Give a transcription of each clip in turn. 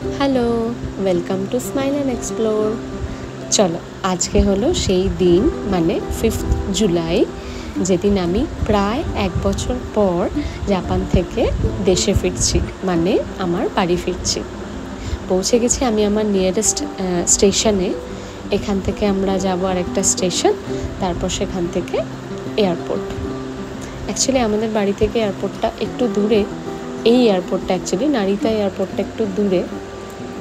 Hello, welcome to smile and explore. চলো, আজকে হলো সেই দিন, মানে 5th জুলাই, যেদিন আমি প্রায় 1 বছর পর জাপান থেকে দেশে ফিরছি, মানে আমার বাড়ি ফিরছি। পৌঁছে গেছি আমি আমার নিয়ারেস্ট স্টেশনে। এখান থেকে আমরা যাব আরেকটা স্টেশন, তারপর সেখান থেকে এয়ারপোর্ট। অ্যাকচুয়ালি আমাদের বাড়ি থেকে এয়ারপোর্টটা একটু দূরে। এই এয়ারপোর্টটা অ্যাকচুয়ালি নারিতা এয়ারপোর্টটা একটু দূরে,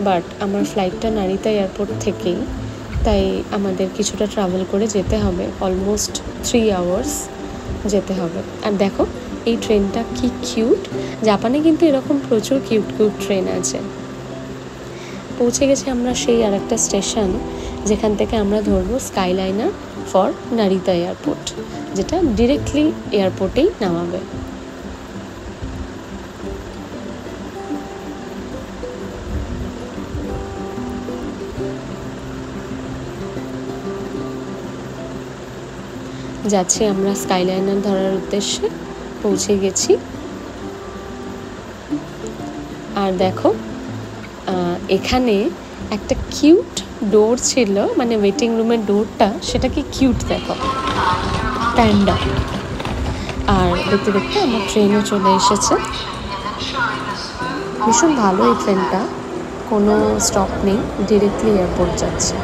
বাট আমার ফ্লাইটটা নারিতা এয়ারপোর্ট থেকেই, তাই আমাদের কিছুটা ট্রাভেল করে যেতে হবে, অলমোস্ট 3 আওয়ার্স যেতে হবে। আর দেখো এই ট্রেনটা কি কিউট। জাপানে কিন্তু এরকম প্রচুর কিউট কিউট ট্রেন আছে। পৌঁছে গেছি আমরা সেই আর একটা স্টেশন, যেখান থেকে আমরা ধরবো স্কাইলাইনার ফর নারিতা এয়ারপোর্ট, যেটা ডিরেক্টলি এয়ারপোর্টেই নামাবে। যাচ্ছি আমরা স্কাইলাইনার ধরার উদ্দেশ্যে। পৌঁছে গেছি। আর দেখো এখানে একটা কিউট ডোর ছিল, মানে ওয়েটিং রুমের ডোরটা, সেটা কি কিউট দেখো, প্যান্ডা। আর দেখতে দেখতে আমার ট্রেনও চলে এসেছে। ভীষণ ভালো এই ট্রেনটা, কোনো স্টপ নেই, ডিরেক্টলি এয়ারপোর্ট যাচ্ছে।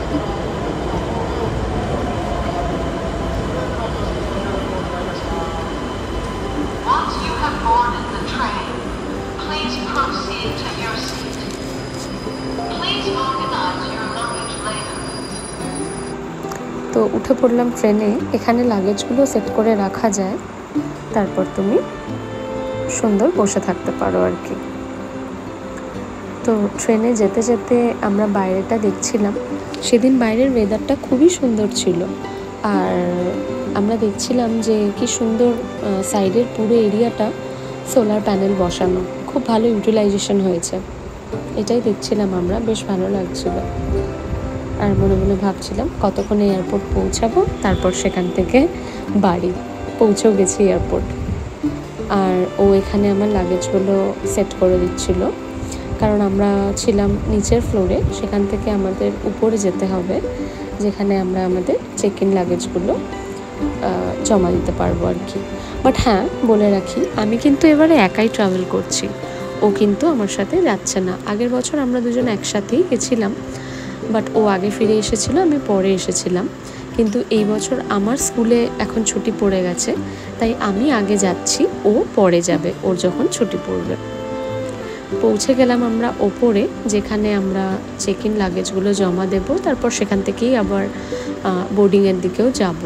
তো উঠে পড়লাম ট্রেনে। এখানে লাগেজগুলো সেট করে রাখা যায়, তারপর তুমি সুন্দর বসে থাকতে পারো আর কি। তো ট্রেনে যেতে যেতে আমরা বাইরেটা দেখছিলাম। সেদিন বাইরের ওয়েদারটা খুবই সুন্দর ছিল। আর আমরা দেখছিলাম যে কি সুন্দর সাইডের পুরো এরিয়াটা সোলার প্যানেল বসানো, খুব ভালো ইউটিলাইজেশন হয়েছে। এটাই দেখছিলাম আমরা, বেশ ভালো লাগছিল। আর মনে মনে ভাবছিলাম কতক্ষণে এয়ারপোর্ট পৌঁছাবো, তারপর সেখান থেকে বাড়ি। পৌঁছেও গেছি এয়ারপোর্ট। আর ও এখানে আমার লাগেজগুলো সেট করে দিচ্ছিল, কারণ আমরা ছিলাম নিচের ফ্লোরে, সেখান থেকে আমাদের উপরে যেতে হবে, যেখানে আমরা আমাদের চেক ইন লাগেজগুলো জমা দিতে পারবো আর কি। বাট হ্যাঁ, বলে রাখি, আমি কিন্তু এবারে একাই ট্রাভেল করছি, ও কিন্তু আমার সাথে যাচ্ছে না। আগের বছর আমরা দুজন একসাথেই গেছিলাম, বাট ও আগে ফিরে এসেছিলো, আমি পরে এসেছিলাম। কিন্তু এই বছর আমার স্কুলে এখন ছুটি পড়ে গেছে, তাই আমি আগে যাচ্ছি, ও পরে যাবে ওর যখন ছুটি পড়বে। পৌঁছে গেলাম আমরা ওপরে, যেখানে আমরা চেক ইন লাগেজগুলো জমা দেব, তারপর সেখান থেকেই আবার বোর্ডিংয়ের দিকেও যাব।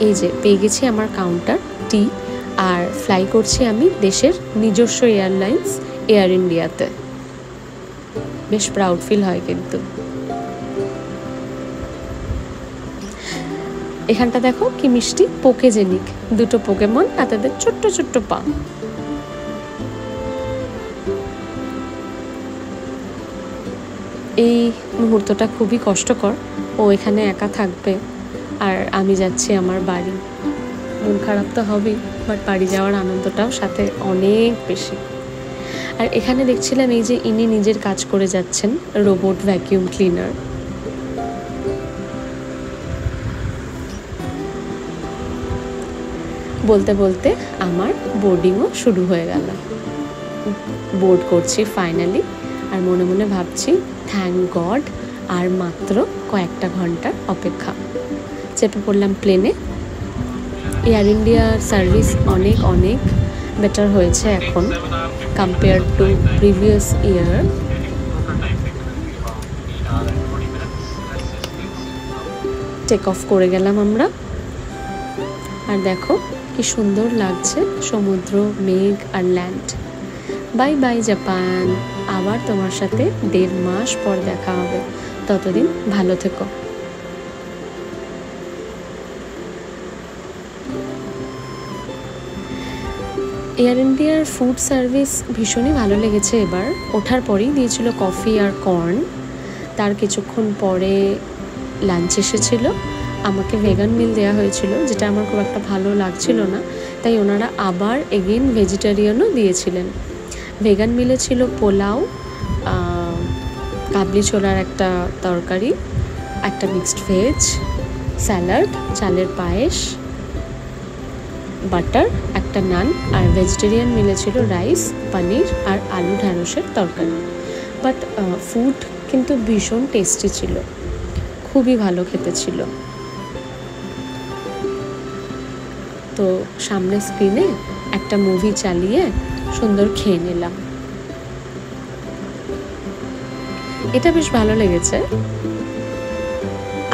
এই যে পেয়ে গেছি আমার কাউন্টার টি। আর ফ্লাই করছি আমি দেশের নিজস্ব এয়ারলাইন্স এয়ার ইন্ডিয়াতে। বেশ প্রাউড ফিল হয় কিন্তু। এখানটা দেখো কি মিষ্টি, পোকেজেনিক, দুটো পোকেমন আর তাদের ছোট্ট ছোট্ট পা। এই মুহূর্তটা খুবই কষ্টকর, ও এখানে একা থাকবে আর আমি যাচ্ছি আমার বাড়ি। মন খারাপ তো হবেই, বাট বাড়ি যাওয়ার আনন্দটাও সাথে অনেক বেশি। আর এখানে দেখছিলাম এই যে ইনি নিজের কাজ করে যাচ্ছেন, রোবট ভ্যাকিউম ক্লিনার। বলতে বলতে আমার বোর্ডিংও শুরু হয়ে গেল। বোর্ড করছি ফাইনালি, আর মনে মনে ভাবছি থ্যাংক গড, আর মাত্র কয়েকটা ঘন্টার অপেক্ষা। চেপে পড়লাম প্লেনে। এয়ার ইন্ডিয়ার সার্ভিস অনেক অনেক বেটার হয়েছে এখন compare to previous year. Take off করে গেলাম আমরা। আর দেখো কি সুন্দর লাগছে সমুদ্র, মেঘ আর ল্যান্ড। বাই বাই জাপান, আবার তোমার সাথে 1.5 মাস পর দেখা হবে। ততদিন ভালো থেকো। এয়ার ইন্ডিয়ার ফুড সার্ভিস ভীষণই ভালো লেগেছে এবার। ওঠার পরেই দিয়েছিল কফি আর কর্ন, তার কিছুক্ষণ পরে লাঞ্চ এসেছিল। আমাকে ভেগান মিল দেওয়া হয়েছিল, যেটা আমার খুব একটা ভালো লাগছিল না, তাই ওনারা আবার এগেন ভেজিটেরিয়ানও দিয়েছিলেন। ভেগান মিলে ছিল পোলাও, কাবলি ছোলার একটা তরকারি, একটা মিক্সড ভেজ, স্যালাড, চালের পায়েস, বাটার, একটা নান। আর ভেজিটেরিয়ান মিলে ছিল রাইস, পনির আর আলু ঢ্যাঁড়সের তরকারি। বাট ফুড কিন্তু ভীষণ টেস্টি ছিল, খুবই ভালো খেতে ছিল। তো সামনে স্ক্রিনে একটা মুভি চালিয়ে সুন্দর খেয়ে নিলাম। এটা বেশ ভালো লেগেছে।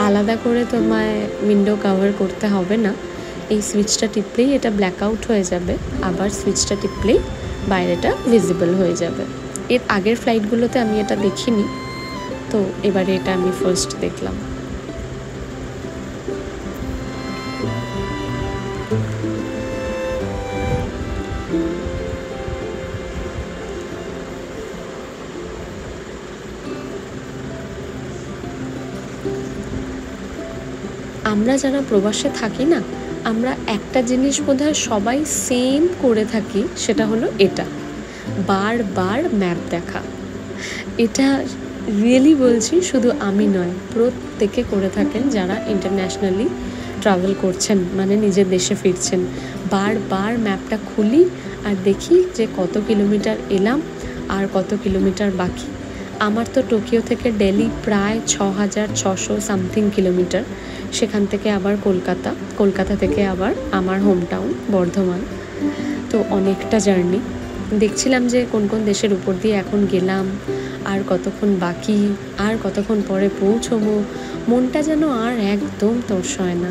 আলাদা করে তোমায় উইন্ডো কভার করতে হবে না, এই সুইচটা টিপলেই এটা ব্ল্যাক আউট হয়ে যাবে, আবার সুইচটা টিপলেই বাইরেটা ভিজিবল হয়ে যাবে। এর আগের ফ্লাইটগুলোতে আমি এটা দেখিনি, তো এবারে এটা আমি ফার্স্ট দেখলাম। আমরা যারা প্রবাসে থাকি না, আমরা একটা জিনিস বোধহয় সবাই সেম করে থাকি, সেটা হলো এটা, বারবার ম্যাপ দেখা। এটা রিয়েলি বলছি, শুধু আমি নয়, প্রত্যেকে করে থাকেন যারা ইন্টারন্যাশনালি ট্রাভেল করছেন, মানে নিজের দেশে ফিরছেন। বারবার ম্যাপটা খুলি আর দেখি যে কত কিলোমিটার এলাম আর কত কিলোমিটার বাকি। আমার তো টোকিও থেকে দিল্লি প্রায় 6600 সামথিং কিলোমিটার, সেখান থেকে আবার কলকাতা থেকে আবার আমার হোম টাউন বর্ধমান, তো অনেকটা জার্নি। দেখছিলাম যে কোন কোন দেশের উপর দিয়ে এখন গেলাম, আর কতক্ষণ বাকি, আর কতক্ষণ পরে পৌঁছবো। মনটা যেন আর একদম তর্স হয় না,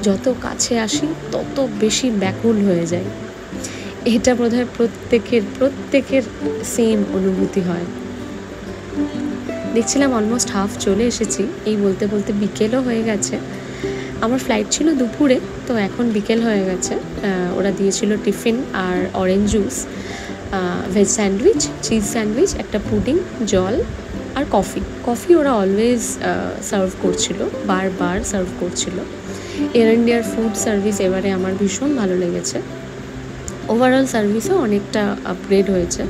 যত কাছে আসি তত বেশি ব্যাকুল হয়ে যায়। এটা বোধহয় প্রত্যেকের সেম অনুভূতি হয়। দেখছিলাম অলমোস্ট হাফ চলে এসেছি, এই বলতে বলতে বিকেলও হয়ে গেছে। আমার ফ্লাইট ছিল দুপুরে, তো এখন বিকেল হয়ে গেছে। ওরা দিয়েছিল টিফিন আর orange juice, veg sandwich, cheese sandwich, একটা পুডিং, জল আর কফি ওরা অলওয়েজ সার্ভ করছিল, বারবার সার্ভ করছিল। এয়ার ইন্ডিয়ার ফুড সার্ভিস এবারে আমার ভীষণ ভালো লেগেছে, ওভারঅল সার্ভিসও অনেকটা আপগ্রেড হয়েছে।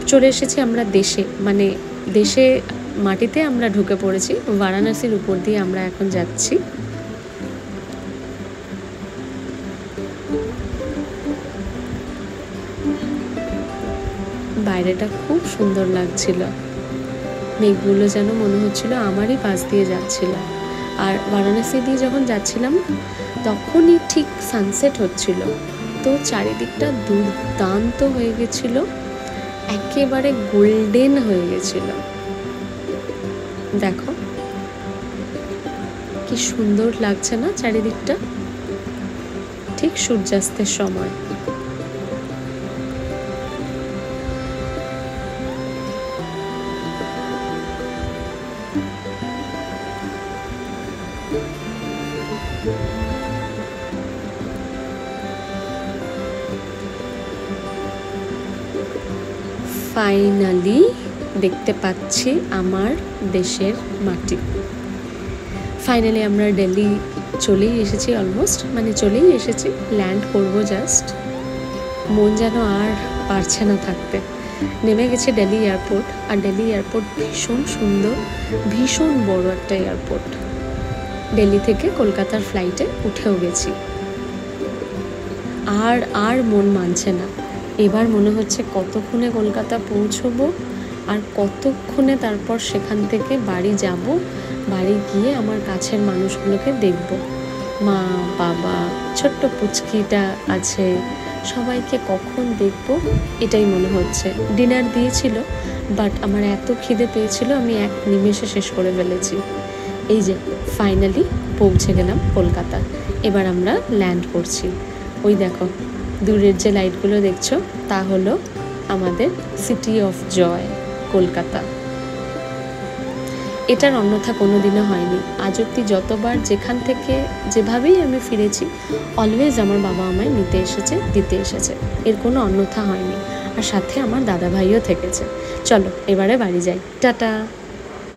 চলে এসেছি আমরা দেশে মাটিতে আমরা ঢুকে পড়েছি, বারাণসীর উপর দিয়ে আমরা এখন যাচ্ছি। বাইরেটা খুব সুন্দর লাগছিল, মেঘগুলো যেন মনে হচ্ছিল আমারই পাশ দিয়ে যাচ্ছিল। আর বারাণসী দিয়ে যখন যাচ্ছিলাম তখনই ঠিক সানসেট হচ্ছিল, তো চারিদিকটা দুর্দান্ত হয়ে গেছিল, একেবারে গোল্ডেন হয়ে গেছিল। দেখো কি সুন্দর লাগছে না চারিদিকটা, ঠিক সূর্যাস্তের সময়। ফাইনালি দেখতে পাচ্ছি আমার দেশের মাটি। ফাইনালি আমরা দিল্লি চলেই এসেছি, অলমোস্ট চলেই এসেছি, ল্যান্ড করবো জাস্ট। মন যেন আর পারছে না থাকতে। নেমে গেছি দিল্লি এয়ারপোর্ট, আর দিল্লি এয়ারপোর্ট ভীষণ সুন্দর, ভীষণ বড় একটা এয়ারপোর্ট। দিল্লি থেকে কলকাতার ফ্লাইটে উঠেও গেছি, আর মন মানছে না। এবার মনে হচ্ছে কতক্ষণে কলকাতা পৌঁছবো, আর কতক্ষণে তারপর সেখান থেকে বাড়ি যাব, বাড়ি গিয়ে আমার কাছের মানুষগুলোকে দেখব, মা, বাবা, ছোট্ট পুচকিটা আছে, সবাইকে কখন দেখব এটাই মনে হচ্ছে। ডিনার দিয়েছিল, বাট আমার এত খিদে পেয়েছিল আমি এক নিমেষে শেষ করে ফেলেছি। এই যে ফাইনালি পৌঁছে গেলাম কলকাতা, এবার আমরা ল্যান্ড করছি। ওই দেখো দূরের যে লাইটগুলো দেখছো, তা হলো আমাদের সিটি অফ জয় কলকাতা। এটার অন্যথা কোনো দিনও হয়নি। আজ অব্দি যতবার যেখান থেকে যেভাবেই আমি ফিরেছি, অলওয়েজ আমার বাবা আমায় নিতে এসেছে, দিতে এসেছে, এর কোনো অন্যথা হয়নি। আর সাথে আমার দাদা ভাইও থেকেছে। চলো এবারে বাড়ি যাই, টাটা।